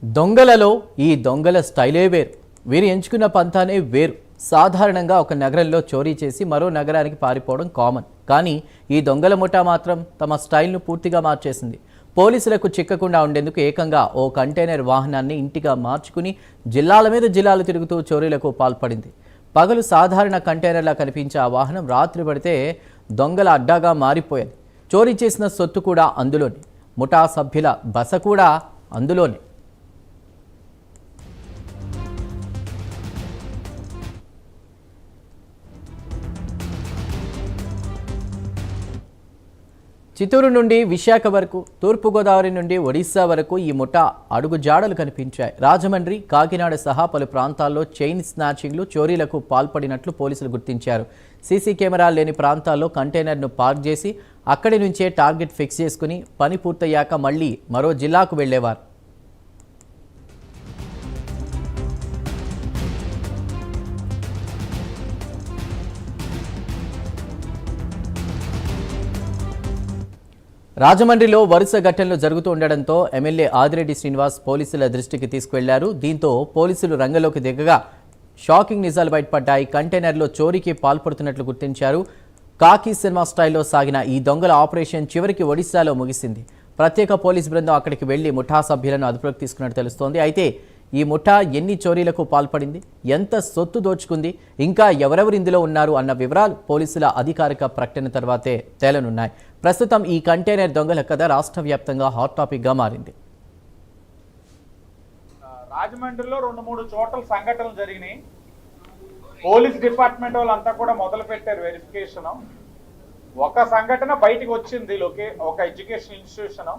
దొంగలలో ఈ దొంగల స్టైలే వేరు. వీరు ఎంచుకున్న పంతానే వేరు. సాధారణంగా ఒక నగరంలో చోరీ చేసి మరో నగరానికి పారిపోవడం కామన్. కానీ ఈ దొంగల ముఠా మాత్రం తమ స్టైల్ను పూర్తిగా మార్చేసింది. పోలీసులకు చిక్కకుండా ఉండేందుకు ఏకంగా ఓ కంటైనర్ వాహనాన్ని ఇంటిగా మార్చుకుని జిల్లాల మీద జిల్లాలు తిరుగుతూ చోరీలకు పాల్పడింది. పగలు సాధారణ కంటైనర్లా కనిపించే ఆ వాహనం రాత్రి పడితే దొంగల అడ్డాగా మారిపోయేది. చోరీ చేసిన సొత్తు కూడా అందులోనే, ముఠా సభ్యుల బస కూడా అందులోనే. చిత్తూరు నుండి విశాఖ వరకు, తూర్పుగోదావరి నుండి ఒడిశా వరకు ఈ ముఠా అడుగుజాడలు కనిపించాయి. రాజమండ్రి, కాకినాడ సహా పలు ప్రాంతాల్లో చైన్ స్నాచింగ్లు, చోరీలకు పాల్పడినట్లు పోలీసులు గుర్తించారు. సీసీ కెమెరాలు లేని ప్రాంతాల్లో కంటైనర్ను పార్క్ చేసి అక్కడి నుంచే టార్గెట్ ఫిక్స్ చేసుకుని పని పూర్తయ్యాక మళ్లీ మరో జిల్లాకు వెళ్లేవారు. రాజమండ్రిలో వరుస ఘటనలు జరుగుతూ ఉండడంతో ఎమ్మెల్యే ఆదిరెడ్డి శ్రీనివాస్ పోలీసుల దృష్టికి తీసుకువెళ్లారు. దీంతో పోలీసులు రంగంలోకి దిగగా షాకింగ్ నిజాలు బయటపడ్డాయి. కంటైనర్లో చోరీకి పాల్పడుతున్నట్లు గుర్తించారు. కాకి సినిమా స్టైల్లో సాగిన ఈ దొంగల ఆపరేషన్ చివరికి ఒడిశాలో ముగిసింది. ప్రత్యేక పోలీస్ బృందం అక్కడికి వెళ్లి ముఠా సభ్యులను అదుపులోకి తీసుకున్నట్టు తెలుస్తోంది. అయితే ఈ ముఠా ఎన్ని చోరీలకు పాల్పడింది, ఎంత సొత్తు దోచుకుంది, ఇంకా ఎవరెవరు ఇందులో ఉన్నారు అన్న వివరాలు పోలీసుల అధికారిక ప్రకటన తర్వాతే తేలనున్నాయి. ప్రస్తుతం ఈ కంటైనర్ దొంగల కథ రాష్ట్ర వ్యాప్తంగా హాట్ టాపిక్ గా మారింది. రాజమండ్రిలో 2-3 చోట్ల సంఘటనలు జరిగినాయి. పోలీస్ డిపార్ట్మెంట్ వాళ్ళంతా కూడా మొదలు పెట్టారు వెరిఫికేషన్. ఒక సంఘటన బయటకు వచ్చింది, ఒక ఎడ్యుకేషన్ ఇన్స్టిట్యూషన్,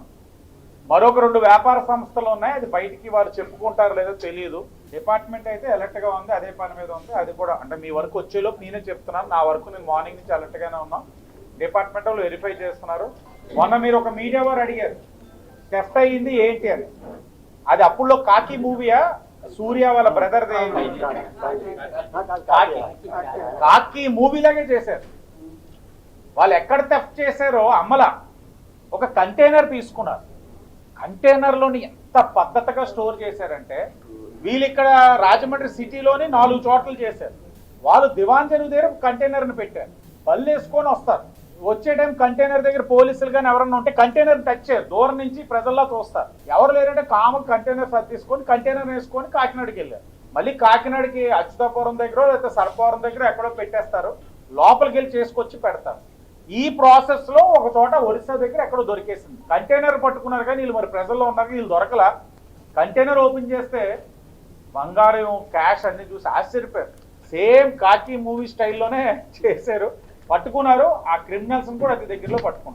మరొక 2 వ్యాపార సంస్థలు ఉన్నాయి. అది బయటికి వారు చెప్పుకుంటారు లేదో తెలియదు. డిపార్ట్మెంట్ అయితే అలర్ట్ గా ఉంది, అదే పని మీద ఉంది. అది కూడా అంటే మీ వరకు వచ్చేలోపు నేనే చెప్తున్నాను, నా వరకు నేను మార్నింగ్ నుంచి అలర్ట్ గానే ఉన్నాం. డిపార్ట్మెంట్ వాళ్ళు వెరిఫై చేస్తున్నారు. మొన్న మీరు ఒక మీడియా వారు అడిగారు థెఫ్ట్ అయ్యింది ఏంటి అని. అది అప్పుడులో కాకి మూవీయా, సూర్య వాళ్ళ బ్రదర్ కాకి మూవీలాగే చేశారు. వాళ్ళు ఎక్కడ థెఫ్ట్ చేశారో అమ్మలా ఒక కంటైనర్ తీసుకున్నారు. కంటైనర్లోని ఎంత పద్ధతిగా స్టోర్ చేశారంటే వీళ్ళు ఇక్కడ రాజమండ్రి సిటీలోని 4 చోట్ల చేశారు. వాళ్ళు దివాన్ చెరువు దగ్గర కంటైనర్ని పెట్టారు. బళ్ళు వేసుకొని వస్తారు. వచ్చే టైం కంటైనర్ దగ్గర పోలీసులు కానీ ఎవరన్నా ఉంటే కంటైనర్ టచ్ చేయరు, దూరం నుంచి ప్రజల్లో చూస్తారు. ఎవరు లేరంటే కామన్ కంటైనర్ తీసుకొని కంటైనర్ వేసుకొని కాకినాడకి వెళ్ళారు. మళ్ళీ కాకినాడకి అచ్యుతాపురం దగ్గర లేకపోతే సర్పవరం దగ్గర ఎక్కడో పెట్టేస్తారు. లోపలికి వెళ్ళి చేసుకొచ్చి పెడతారు. ఈ ప్రాసెస్ లో ఒక చోట ఒరిస్సా దగ్గర ఎక్కడో దొరికేసింది. కంటైనర్ పట్టుకున్నారు కానీ వీళ్ళు మరి ప్రజల్లో ఉన్నారు, వీళ్ళు దొరకలా. కంటైనర్ ఓపెన్ చేస్తే బంగారం, క్యాష్ అన్ని చూసి ఆశ్చర్యపోయారు. సేమ్ కాకి మూవీ స్టైల్లోనే చేశారు. పట్టుకున్నారు. ఆ క్రిమినల్స్ కూడా అతి దగ్గరలో పట్టుకున్నారు.